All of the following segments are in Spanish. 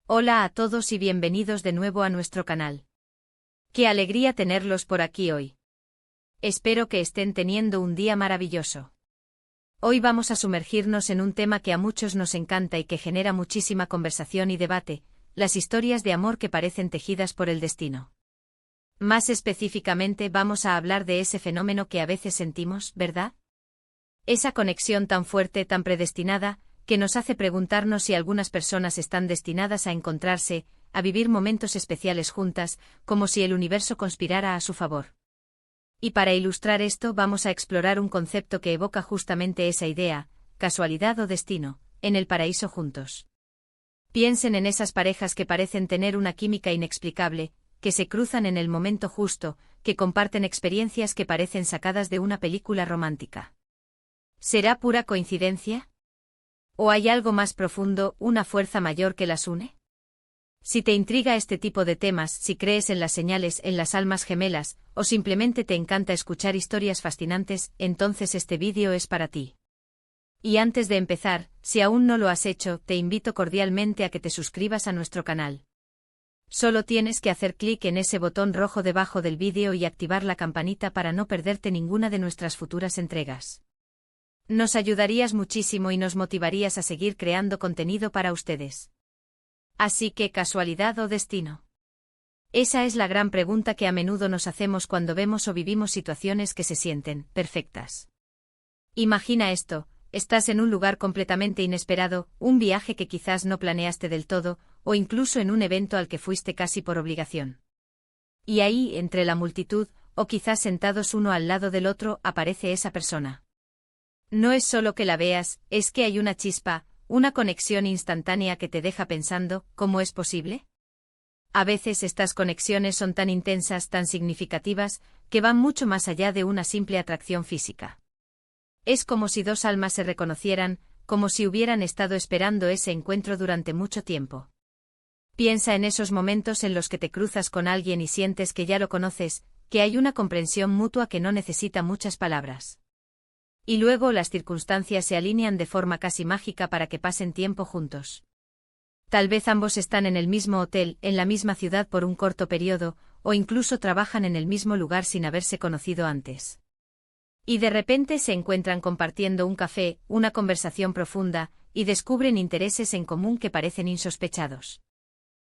Hola a todos y bienvenidos de nuevo a nuestro canal. Qué alegría tenerlos por aquí hoy. Espero que estén teniendo un día maravilloso. Hoy vamos a sumergirnos en un tema que a muchos nos encanta y que genera muchísima conversación y debate, las historias de amor que parecen tejidas por el destino. Más específicamente vamos a hablar de ese fenómeno que a veces sentimos, ¿verdad? Esa conexión tan fuerte, tan predestinada, que nos hace preguntarnos si algunas personas están destinadas a encontrarse, a vivir momentos especiales juntas, como si el universo conspirara a su favor. Y para ilustrar esto vamos a explorar un concepto que evoca justamente esa idea, casualidad o destino, en el paraíso juntos. Piensen en esas parejas que parecen tener una química inexplicable, que se cruzan en el momento justo, que comparten experiencias que parecen sacadas de una película romántica. ¿Será pura coincidencia? ¿O hay algo más profundo, una fuerza mayor que las une? Si te intriga este tipo de temas, si crees en las señales, en las almas gemelas, o simplemente te encanta escuchar historias fascinantes, entonces este vídeo es para ti. Y antes de empezar, si aún no lo has hecho, te invito cordialmente a que te suscribas a nuestro canal. Solo tienes que hacer clic en ese botón rojo debajo del vídeo y activar la campanita para no perderte ninguna de nuestras futuras entregas. Nos ayudarías muchísimo y nos motivarías a seguir creando contenido para ustedes. Así que, ¿casualidad o destino? Esa es la gran pregunta que a menudo nos hacemos cuando vemos o vivimos situaciones que se sienten perfectas. Imagina esto, estás en un lugar completamente inesperado, un viaje que quizás no planeaste del todo, o incluso en un evento al que fuiste casi por obligación. Y ahí, entre la multitud, o quizás sentados uno al lado del otro, aparece esa persona. No es solo que la veas, es que hay una chispa, una conexión instantánea que te deja pensando, ¿cómo es posible? A veces estas conexiones son tan intensas, tan significativas, que van mucho más allá de una simple atracción física. Es como si dos almas se reconocieran, como si hubieran estado esperando ese encuentro durante mucho tiempo. Piensa en esos momentos en los que te cruzas con alguien y sientes que ya lo conoces, que hay una comprensión mutua que no necesita muchas palabras. Y luego las circunstancias se alinean de forma casi mágica para que pasen tiempo juntos. Tal vez ambos están en el mismo hotel, en la misma ciudad por un corto periodo, o incluso trabajan en el mismo lugar sin haberse conocido antes. Y de repente se encuentran compartiendo un café, una conversación profunda, y descubren intereses en común que parecen insospechados.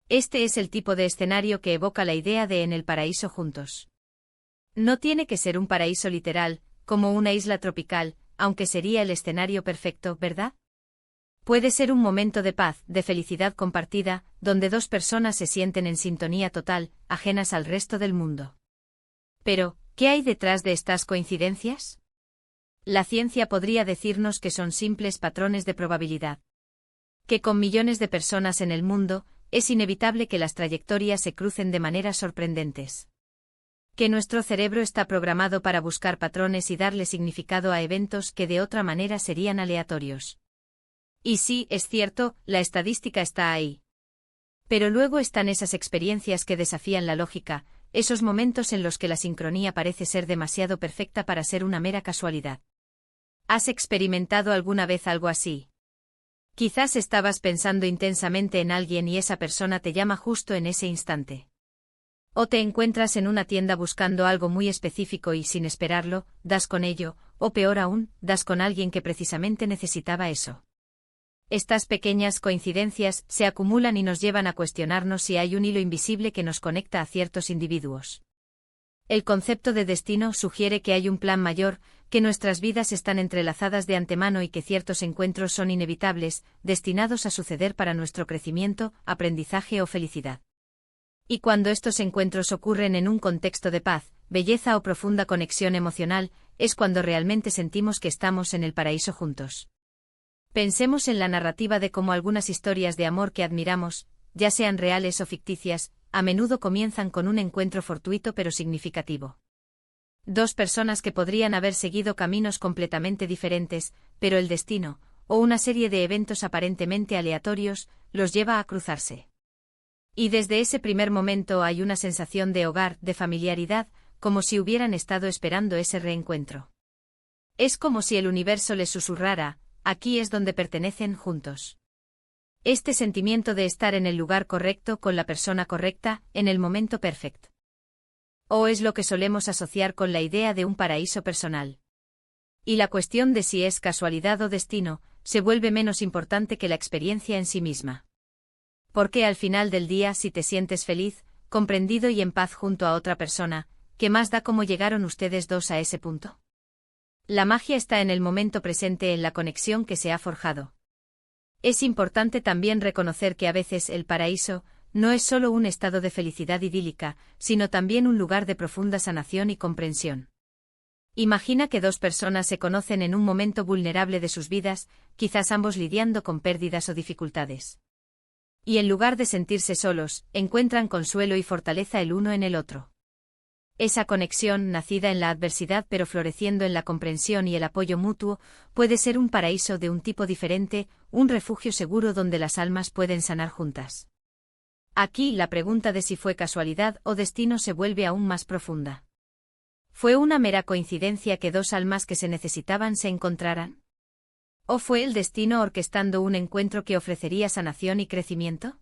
Este es el tipo de escenario que evoca la idea de en el paraíso juntos. No tiene que ser un paraíso literal, como una isla tropical, aunque sería el escenario perfecto, ¿verdad? Puede ser un momento de paz, de felicidad compartida, donde dos personas se sienten en sintonía total, ajenas al resto del mundo. Pero, ¿qué hay detrás de estas coincidencias? La ciencia podría decirnos que son simples patrones de probabilidad. Que con millones de personas en el mundo, es inevitable que las trayectorias se crucen de maneras sorprendentes. Que nuestro cerebro está programado para buscar patrones y darle significado a eventos que de otra manera serían aleatorios. Y sí, es cierto, la estadística está ahí. Pero luego están esas experiencias que desafían la lógica, esos momentos en los que la sincronía parece ser demasiado perfecta para ser una mera casualidad. ¿Has experimentado alguna vez algo así? Quizás estabas pensando intensamente en alguien y esa persona te llama justo en ese instante. O te encuentras en una tienda buscando algo muy específico y sin esperarlo, das con ello, o peor aún, das con alguien que precisamente necesitaba eso. Estas pequeñas coincidencias se acumulan y nos llevan a cuestionarnos si hay un hilo invisible que nos conecta a ciertos individuos. El concepto de destino sugiere que hay un plan mayor, que nuestras vidas están entrelazadas de antemano y que ciertos encuentros son inevitables, destinados a suceder para nuestro crecimiento, aprendizaje o felicidad. Y cuando estos encuentros ocurren en un contexto de paz, belleza o profunda conexión emocional, es cuando realmente sentimos que estamos en el paraíso juntos. Pensemos en la narrativa de cómo algunas historias de amor que admiramos, ya sean reales o ficticias, a menudo comienzan con un encuentro fortuito pero significativo. Dos personas que podrían haber seguido caminos completamente diferentes, pero el destino, o una serie de eventos aparentemente aleatorios, los lleva a cruzarse. Y desde ese primer momento hay una sensación de hogar, de familiaridad, como si hubieran estado esperando ese reencuentro. Es como si el universo les susurrara, aquí es donde pertenecen juntos. Este sentimiento de estar en el lugar correcto con la persona correcta, en el momento perfecto. O es lo que solemos asociar con la idea de un paraíso personal. Y la cuestión de si es casualidad o destino, se vuelve menos importante que la experiencia en sí misma. Porque al final del día, si te sientes feliz, comprendido y en paz junto a otra persona, ¿qué más da cómo llegaron ustedes dos a ese punto? La magia está en el momento presente, en la conexión que se ha forjado. Es importante también reconocer que a veces el paraíso no es solo un estado de felicidad idílica, sino también un lugar de profunda sanación y comprensión. Imagina que dos personas se conocen en un momento vulnerable de sus vidas, quizás ambos lidiando con pérdidas o dificultades. Y en lugar de sentirse solos, encuentran consuelo y fortaleza el uno en el otro. Esa conexión, nacida en la adversidad pero floreciendo en la comprensión y el apoyo mutuo, puede ser un paraíso de un tipo diferente, un refugio seguro donde las almas pueden sanar juntas. Aquí la pregunta de si fue casualidad o destino se vuelve aún más profunda. ¿Fue una mera coincidencia que dos almas que se necesitaban se encontraran? ¿O fue el destino orquestando un encuentro que ofrecería sanación y crecimiento?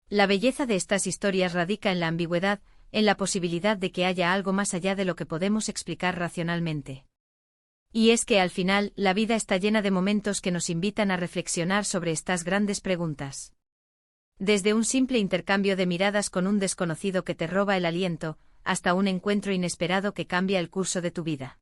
La belleza de estas historias radica en la ambigüedad, en la posibilidad de que haya algo más allá de lo que podemos explicar racionalmente. Y es que al final, la vida está llena de momentos que nos invitan a reflexionar sobre estas grandes preguntas. Desde un simple intercambio de miradas con un desconocido que te roba el aliento, hasta un encuentro inesperado que cambia el curso de tu vida.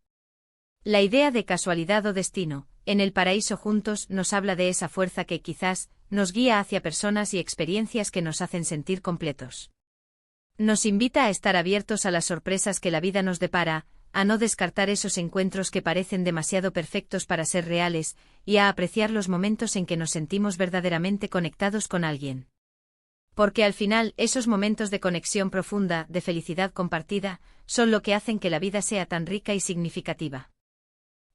La idea de casualidad o destino, en el paraíso juntos, nos habla de esa fuerza que quizás nos guía hacia personas y experiencias que nos hacen sentir completos. Nos invita a estar abiertos a las sorpresas que la vida nos depara, a no descartar esos encuentros que parecen demasiado perfectos para ser reales, y a apreciar los momentos en que nos sentimos verdaderamente conectados con alguien. Porque al final, esos momentos de conexión profunda, de felicidad compartida, son lo que hacen que la vida sea tan rica y significativa.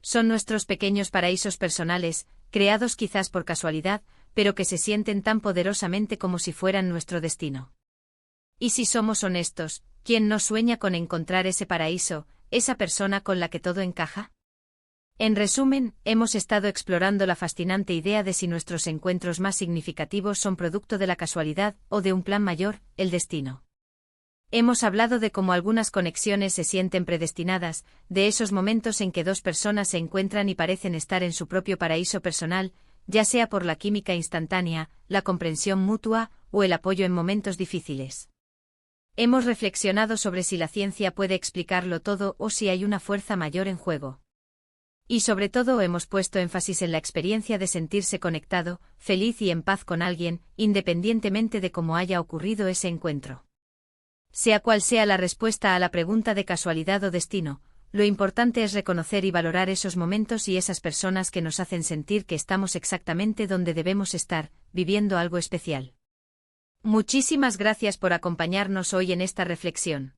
Son nuestros pequeños paraísos personales, creados quizás por casualidad, pero que se sienten tan poderosamente como si fueran nuestro destino. Y si somos honestos, ¿quién no sueña con encontrar ese paraíso, esa persona con la que todo encaja? En resumen, hemos estado explorando la fascinante idea de si nuestros encuentros más significativos son producto de la casualidad o de un plan mayor, el destino. Hemos hablado de cómo algunas conexiones se sienten predestinadas, de esos momentos en que dos personas se encuentran y parecen estar en su propio paraíso personal, ya sea por la química instantánea, la comprensión mutua o el apoyo en momentos difíciles. Hemos reflexionado sobre si la ciencia puede explicarlo todo o si hay una fuerza mayor en juego. Y sobre todo hemos puesto énfasis en la experiencia de sentirse conectado, feliz y en paz con alguien, independientemente de cómo haya ocurrido ese encuentro. Sea cual sea la respuesta a la pregunta de casualidad o destino, lo importante es reconocer y valorar esos momentos y esas personas que nos hacen sentir que estamos exactamente donde debemos estar, viviendo algo especial. Muchísimas gracias por acompañarnos hoy en esta reflexión.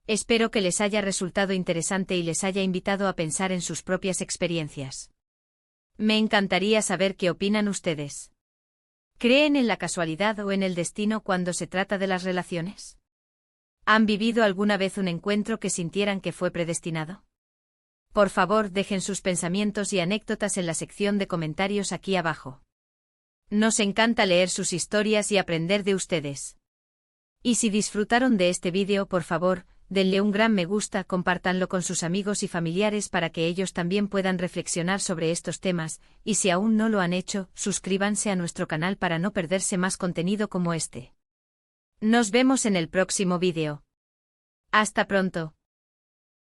Espero que les haya resultado interesante y les haya invitado a pensar en sus propias experiencias. Me encantaría saber qué opinan ustedes. ¿Creen en la casualidad o en el destino cuando se trata de las relaciones? ¿Han vivido alguna vez un encuentro que sintieran que fue predestinado? Por favor, dejen sus pensamientos y anécdotas en la sección de comentarios aquí abajo. Nos encanta leer sus historias y aprender de ustedes. Y si disfrutaron de este vídeo, por favor, denle un gran me gusta, compártanlo con sus amigos y familiares para que ellos también puedan reflexionar sobre estos temas, y si aún no lo han hecho, suscríbanse a nuestro canal para no perderse más contenido como este. Nos vemos en el próximo vídeo. Hasta pronto.